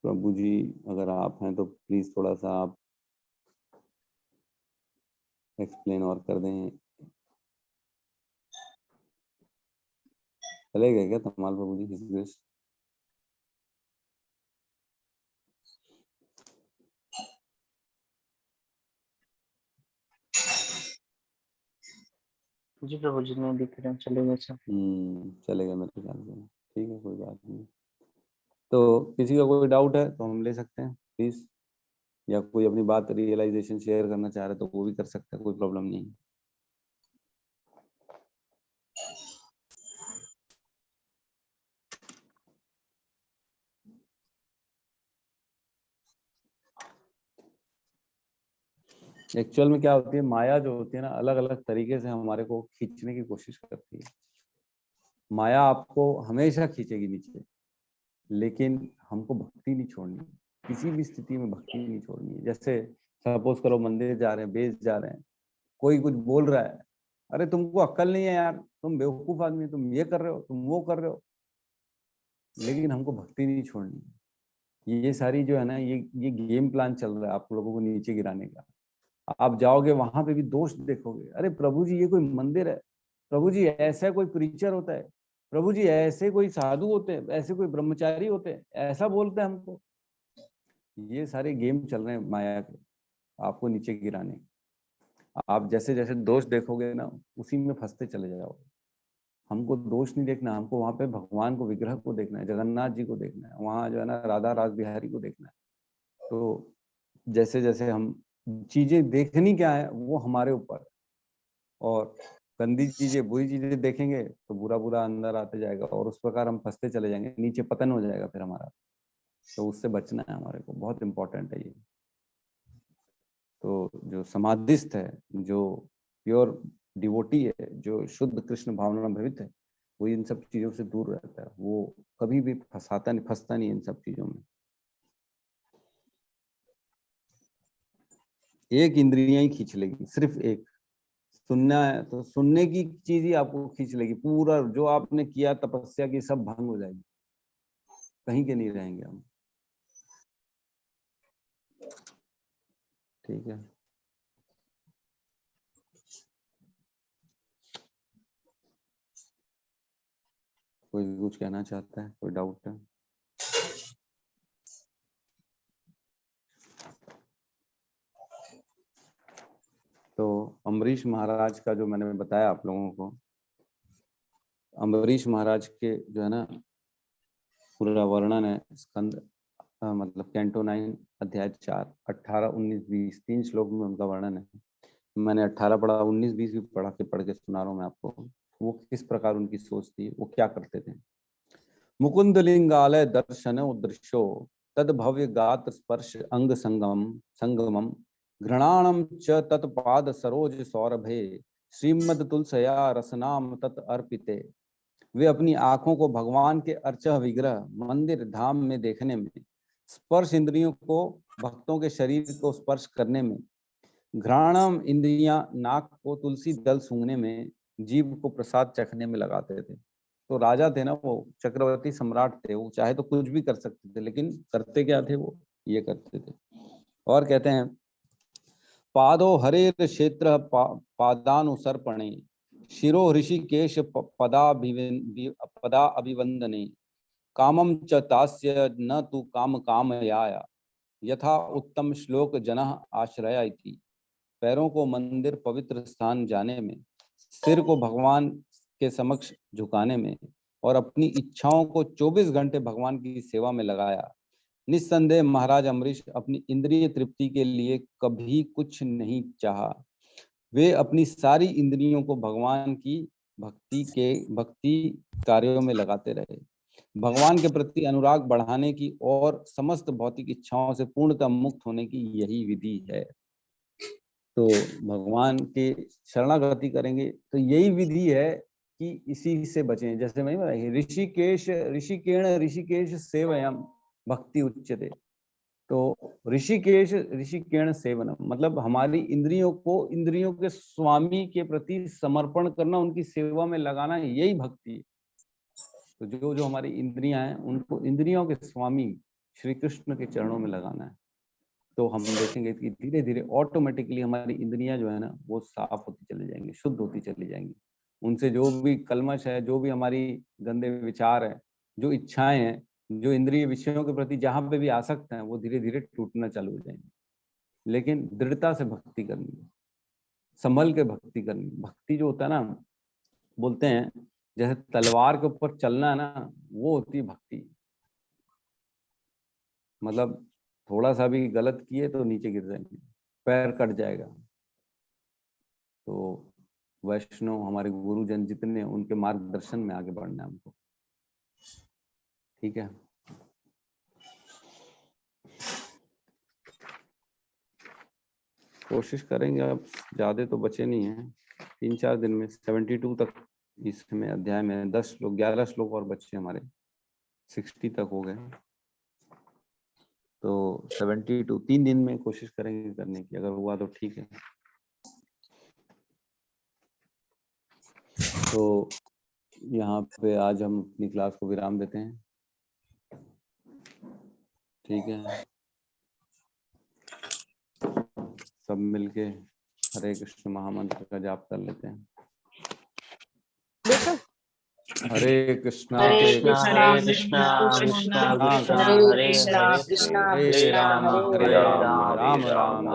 प्रभु जी अगर आप हैं तो प्लीज थोड़ा सा आप एक्सप्लेन और कर दें। चले गए क्या तमाल प्रभु जी? हिज जी प्रभु जी नहीं दिख रहे, चले गए सर। चले गए मेरे ख्याल से। ठीक है, कोई बात नहीं। तो किसी का कोई डाउट है तो हम ले सकते हैं प्लीज, या कोई अपनी बात रियलाइजेशन शेयर करना चाह रहे तो वो भी कर सकते हैं, कोई प्रॉब्लम नहीं। एक्चुअल में क्या होती है, माया जो होती है ना, अलग अलग तरीके से हमारे को खींचने की कोशिश करती है। माया आपको हमेशा खींचेगी नीचे, लेकिन हमको भक्ति नहीं छोड़नी, किसी भी स्थिति में भक्ति नहीं छोड़नी है। जैसे सपोज करो मंदिर जा रहे हैं, बेस जा रहे हैं, कोई कुछ बोल रहा है, अरे तुमको अक्ल नहीं है यार, तुम बेवकूफ आदमी, तुम ये कर रहे हो, तुम वो कर रहे हो, लेकिन हमको भक्ति नहीं छोड़नी है। ये सारी जो है ना, ये गेम प्लान चल रहा है आप लोगों को नीचे गिराने का। आप जाओगे वहां पे भी दोष देखोगे, अरे प्रभु जी ये कोई मंदिर है, प्रभु जी ऐसा कोई प्रीचर होता है, प्रभु जी ऐसे कोई साधु होते हैं, ऐसे कोई ब्रह्मचारी होते हैं, ऐसा बोलते हैं हमको। ये सारे गेम चल रहे हैं माया के, आपको नीचे गिराने। आप जैसे जैसे दोष देखोगे ना, उसी में फंसते चले जाओगे। हमको दोष नहीं देखना, हमको वहां पे भगवान को, विग्रह को देखना है, जगन्नाथ जी को देखना है, वहां जो है ना राधा रास बिहारी को देखना है। तो जैसे जैसे हम चीजें देखनी क्या है वो हमारे ऊपर, और गंदी चीजें, बुरी चीजें देखेंगे तो बुरा बुरा अंदर आते जाएगा, और उस प्रकार हम फंसते चले जाएंगे, नीचे पतन हो जाएगा फिर हमारा। तो उससे बचना है हमारे को, बहुत इंपॉर्टेंट है ये। तो जो समाधिस्थ है, जो प्योर डिवोटी है, जो शुद्ध कृष्ण भावना भवित है, वो इन सब चीजों से दूर रहता है, वो कभी भी फंसता नहीं इन सब चीजों में। एक इंद्रियां ही खींच लेगी, सिर्फ एक। सुनना है तो सुनने की चीज ही आपको खींच लेगी, पूरा जो आपने किया तपस्या की सब भंग हो जाएगी, कहीं के नहीं रहेंगे हम। ठीक है, कोई कुछ कहना चाहता है, कोई डाउट है? तो अम्बरीश महाराज का जो मैंने बताया आप लोगों को, अम्बरीश महाराज के जो है ना पूरा वर्णन है स्कंद मतलब कैंटो 9 अध्याय 4, 18, 19, 20 3 श्लोक में उनका वर्णन है। मैंने 18 पढ़ा, 19, 20 भी पढ़ के सुना रहा हूँ मैं आपको। वो किस प्रकार उनकी सोच थी, वो क्या करते थे। मुकुंद लिंगालय दर्शन दृश्यो तद भव्य गात्र स्पर्श अंग संगमम घृणाणम च तत्पाद सरोज सौरभे श्रीमद तुलसया रसनाम तत् अर्पिते। वे अपनी आंखों को भगवान के अर्चा विग्रह मंदिर धाम में देखने में, स्पर्श इंद्रियों को भक्तों के शरीर को स्पर्श करने में, घ्राणम इंद्रियां नाक को तुलसी दल सूंघने में, जीव को प्रसाद चखने में लगाते थे। तो राजा थे ना, वो चक्रवर्ती सम्राट थे, वो चाहे तो कुछ भी कर सकते थे, लेकिन करते क्या थे, वो ये करते थे। और कहते हैं पादो हरेर क्षेत्र पादानुसर्पणे शिरो ऋषिकेश पदा अभिवंदने कामम च तास्य न तु काम कामयाया यथा उत्तम श्लोक जनः आश्रया इति। पैरों को मंदिर पवित्र स्थान जाने में, सिर को भगवान के समक्ष झुकाने में और अपनी इच्छाओं को 24 घंटे भगवान की सेवा में लगाया। निस्संदेह महाराज अम्बरीश अपनी इंद्रिय तृप्ति के लिए कभी कुछ नहीं चाहा। वे अपनी सारी इंद्रियों को भगवान की भक्ति कार्यों में लगाते रहे। भगवान के प्रति अनुराग बढ़ाने की और समस्त भौतिक इच्छाओं से पूर्णतः मुक्त होने की यही विधि है। तो भगवान के शरणागति करेंगे तो यही विधि है कि इसी से बचें। जैसे मैं बताइए ऋषिकेण सेवयम भक्ति उच्यते। तो ऋषिकेण सेवनम मतलब हमारी इंद्रियों को इंद्रियों के स्वामी के प्रति समर्पण करना, उनकी सेवा में लगाना, यही भक्ति है। तो जो हमारी इंद्रियां हैं उनको इंद्रियों के स्वामी श्री कृष्ण के चरणों में लगाना है। तो हम देखेंगे कि धीरे धीरे ऑटोमेटिकली हमारी इंद्रियां जो है ना वो साफ होती चली जाएंगी, शुद्ध होती चली जाएंगी। उनसे जो भी कलमश है, जो भी हमारी गंदे विचार है, जो इच्छाएं हैं, जो इंद्रिय विषयों के प्रति जहां पे भी आसक्त हैं, वो धीरे धीरे टूटना चालू हो जाएंगे। लेकिन दृढ़ता से भक्ति करनी है, संभल के भक्ति करनी। भक्ति जो होता है ना, बोलते हैं जैसे तलवार के ऊपर चलना है ना, वो होती है भक्ति। मतलब थोड़ा सा भी गलत किए तो नीचे गिर जाएंगे, पैर कट जाएगा। तो वैष्णव हमारे गुरुजन जितने, उनके मार्गदर्शन में आगे बढ़ना है हमको। ठीक है, कोशिश करेंगे। अब ज्यादा तो बचे नहीं है, 3-4 दिन में 72 तक इसमें अध्याय में 11 श्लोक और बच्चे हमारे 60 तक हो गए। तो 72 3 दिन में कोशिश करेंगे करने की, अगर हुआ तो ठीक है। तो यहाँ पे आज हम अपनी क्लास को विराम देते हैं। ठीक है, सब मिलके हरे कृष्ण महामंत्र का जाप कर लेते हैं। हरे कृष्णा हरे कृष्णा कृष्णा कृष्णा हरे हरे राम राम राम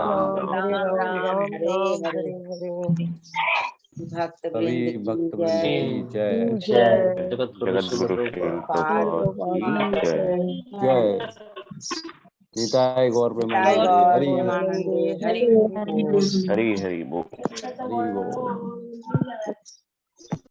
भक्त सभी भक्त वृंद की जय। जगत गुरु जगद्गुरु श्री जय निताय गौर प्रेमानंदे। हरि हरि हरि बोल। हरि बोल।